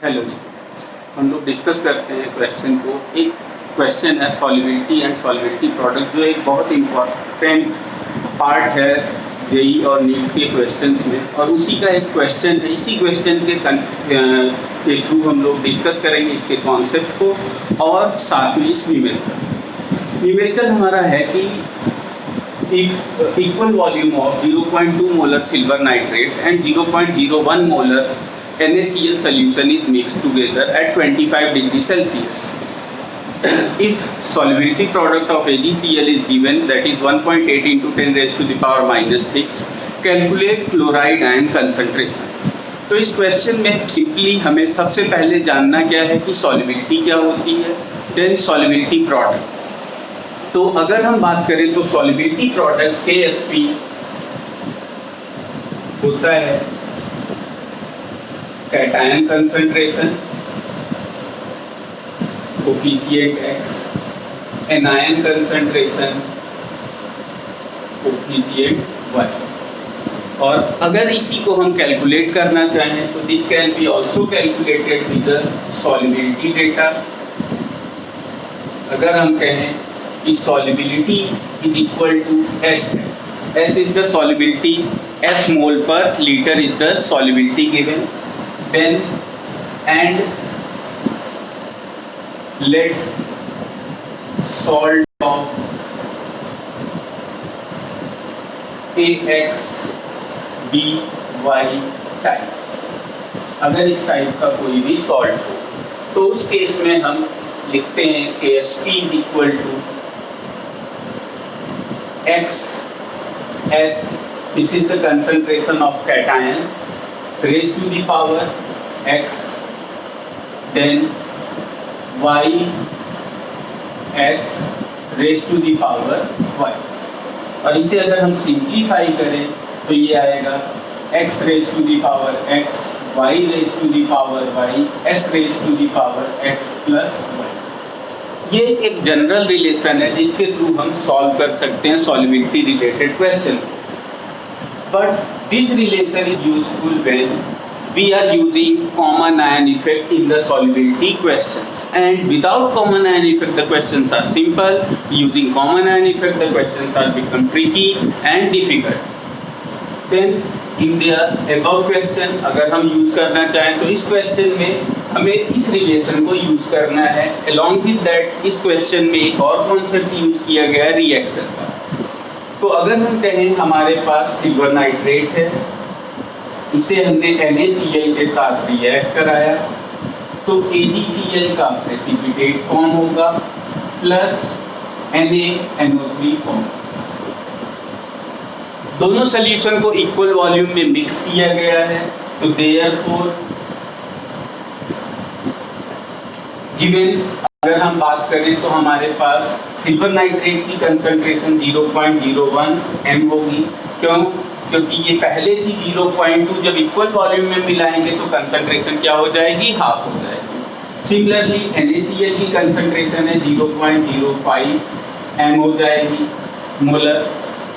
Hello, हम लोग discuss करते हैं क्वेश्चन को। एक क्वेश्चन है सॉल्युबिलिटी एंड सॉल्युबिलिटी प्रोडक्ट, जो एक बहुत इम्पॉर्टेंट पार्ट है जेई और नीट्स के क्वेश्चंस में, और उसी का एक क्वेश्चन है। इसी क्वेश्चन के थ्रू हम लोग डिस्कस करेंगे इसके कॉन्सेप्ट को और साथ में इस न्यूमेरिकल हमारा है कि equal volume of 0.2 molar silver nitrate and 0.01 molar NaCl solution is mixed together at 25 degrees Celsius. If solubility product of AgCl is given, that is 1.8 into 10 raised to the power minus 6, calculate chloride ion concentration. तो इस question में simply हमें सबसे पहले जानना क्या है कि सॉल्युबिलिटी क्या होती है, देन सॉल्युबिलिटी प्रोडक्ट। तो अगर हम बात करें तो सॉल्युबिलिटी प्रोडक्ट KSP होता है cation concentration coefficient X, anion concentration coefficient Y। और अगर इसी को हम कैलकुलेट करना चाहें तो this can be also calculated with the solubility data. अगर हम कहें is solubility is equal to S. S is the solubility, S mole per liter is the solubility given. Then and let salt of AX be Y type। अगर इस type का कोई भी salt हो तो उस केस में हम लिखते हैं KSP is equal to X S, this is the concentration of cation raised to the power X, then Y S raised to the power Y। और इसे अगर हम सिंप्लीफाई करें तो ये आएगा X raised to the power X, Y raised to the power Y, S raised to the power X plus Y। ये एक जनरल रिलेशन है जिसके थ्रू हम सॉल्व कर सकते हैं solubility related question. But this relation is useful when we are using common ion effect in the solubility questions, and without common ion effect the questions are simple. Using common ion effect the questions are become tricky and difficult. Then in the above question अगर हम use करना चाहें तो इस question में हमें इस relation को यूज करना है। अलॉन्ग विद दैट इस क्वेश्चन में एक और कॉन्सेप्ट यूज किया गया है रिएक्शन का। तो अगर हम कहें हमारे पास सिल्वर नाइट्रेट है, इसे हमने NaCl के साथ रिएक्ट कराया तो AgCl का प्रेसिपिटेट फॉर्म होगा प्लस NaNO3 फॉर्म। दोनों सोल्यूशन को इक्वल वॉल्यूम में मिक्स किया गया है तो देयरफॉर गिवन अगर हम बात करें तो हमारे पास सिल्वर नाइट्रेट की कंसंट्रेशन 0.01 m होगी। क्यों? क्योंकि ये पहले थी 0.2, जब इक्वल वॉल्यूम में मिलाएंगे तो कंसंट्रेशन क्या हो जाएगी, हाफ हो जाएगी। सिमिलरली NaCl की कंसंट्रेशन है 0.05 m हो जाएगी मोलर।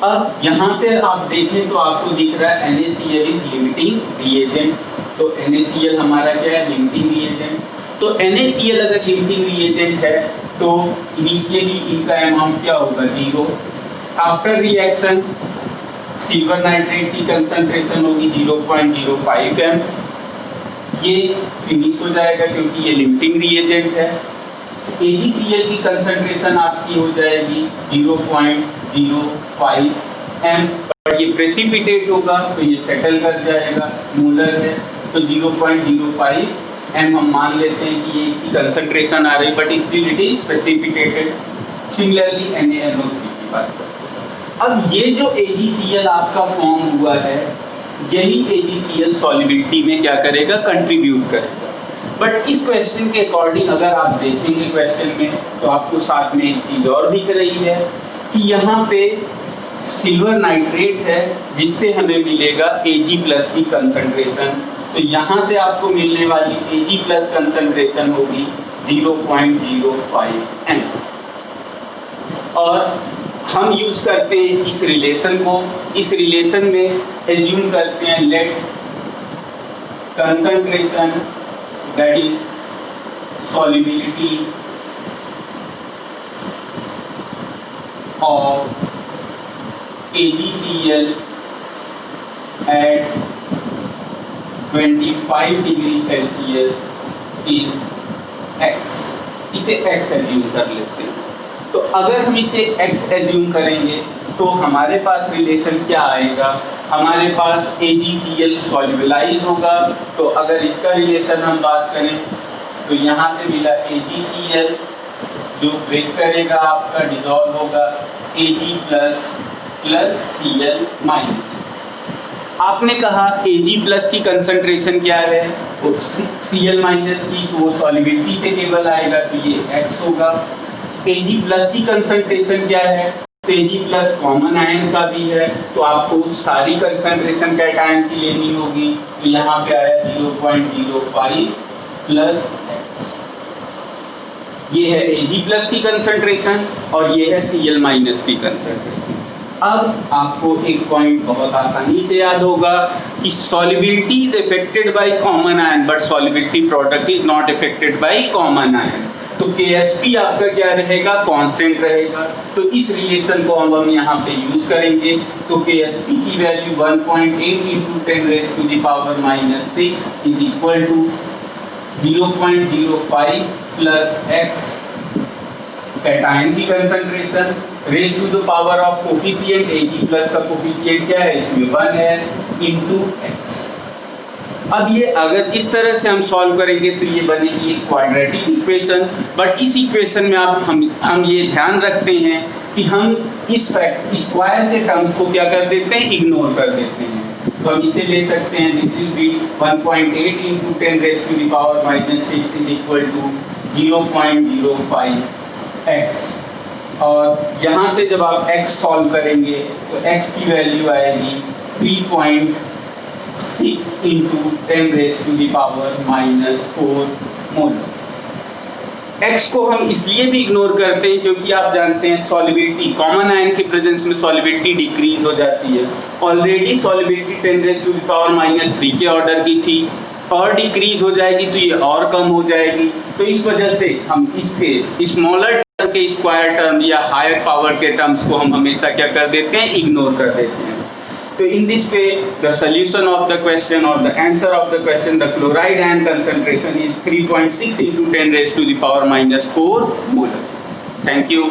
अब यहाँ पे आप देखें तो आपको दिख रहा है NaCl इज लिमिटिंग रिएजेंट। तो NaCl हमारा क्या है, लिमिटिंग रिएजेंट। तो NaCl अगर लिमिटिंग रिएजेंट है तो इनिशियली इनका अमाउंट क्या होगा, 0। आफ्टर रिएक्शन सिल्वर नाइट्रेट की कंसंट्रेशन होगी 0.05 m। ये फिनिश हो जाएगा क्योंकि ये लिमिटिंग रिएजेंट है। AgCl की कंसंट्रेशन आपकी हो जाएगी 0.05 m, बट ये प्रेसिपिटेट होगा तो ये सेटल कर जाएगा, मोलर है तो 0.05 m हम मान लेते हैं कि ये इसकी कंसंट्रेशन आ रही, but still it is precipitated. Similarly NaNO3 की बात करते हैं। अब ये जो AgCl आपका फॉर्म हुआ है, यही AgCl सॉल्युबिलिटी में क्या करेगा, कंट्रीब्यूट करेगा। बट इस क्वेश्चन के अकॉर्डिंग अगर आप देखेंगे क्वेश्चन में तो आपको साथ में एक चीज और दिख रही है कि यहाँ पे सिल्वर नाइट्रेट है जिससे हमें मिलेगा Ag प्लस की कंसंट्रेशन। तो यहाँ से आपको मिलने वाली Ag प्लस कंसंट्रेशन होगी 0.05 m। और हम यूज करते हैं इस रिलेशन को। इस रिलेशन में एज्यूम करते हैं let concentration that is solubility of AgCl at 25 degree Celsius is x। इसे x एज्यूम कर लेते हैं। तो अगर हम इसे x एज्यूम करेंगे तो हमारे पास रिलेशन क्या आएगा, हमारे पास AgCl सॉल्युबलाइज होगा। तो अगर इसका रिलेशन हम बात करें तो यहाँ से मिला AgCl जो ब्रेक करेगा आपका डिसॉल्व होगा Ag प्लस Cl माइनस। आपने कहा Ag प्लस की कंसंट्रेशन क्या है, वो Cl माइनस की, तो वो सॉल्युबिलिटी से केवल आएगा तो ये x होगा। Ag प्लस की कंसंट्रेशन क्या है, तो Ag प्लस कॉमन आयन का भी है, तो आपको सारी कंसंट्रेशन कैटायन की लेनी होगी। तो यहाँ पे आया 0.05 प्लस x। ये है Ag प्लस की कंसंट्रेशन और ये है Cl माइनस की कंसंट्रेशन। अब आपको एक पॉइंट बहुत आसानी से याद होगा कि solubility is affected by common ion but solubility product is not affected by common ion। तो Ksp आपका क्या रहेगा, कांस्टेंट रहेगा। तो इस रिलेशन को हम यहाँ पे यूज करेंगे। तो Ksp की value 1.8 into 10 raised to the power minus 6 is equal to 0.05 plus x cation की concentration raise to the power of coefficient Ag plus का कोफिशिएंट क्या है, इसमें 1 है, इनटू x। अब ये अगर इस तरह से हम सॉल्व करेंगे तो ये बनेगी एक क्वाड्रेटिक इक्वेशन। बट इस इक्वेशन में आप हम ये ध्यान रखते हैं कि हम इस स्क्वायर के टर्म्स को क्या कर देते हैं, इग्नोर कर देते हैं। तो हम इसे ले सकते हैं, this will be 1.8 into 10 raised to the power minus 6 is equal to 0.05 x। और यहाँ से जब आप x सॉल्व करेंगे तो x की वैल्यू आएगी 3.6 into 10 raised to the power minus 4 molar. x को हम इसलिए भी इग्नोर करते हैं क्योंकि आप जानते हैं सॉल्युबिलिटी, कॉमन आयन के प्रेजेंस में सॉल्युबिलिटी डिक्रीज हो जाती है। Already solubility 10 raised to the power minus 3 के ऑर्डर की थी, और डिक्रीज हो जाएगी तो ये और कम हो जाएगी। तो इस वजह से हम इसके स्मॉलर टर्म के स्क्वायर टर्म या हायर पावर के टर्म्स को हम हमेशा क्या कर देते हैं, इग्नोर कर देते हैं। तो in this way the solution of the question और the answer of the question, the chloride ion concentration is 3.6 into 10 raised to the power minus 4 मोलर। Thank you.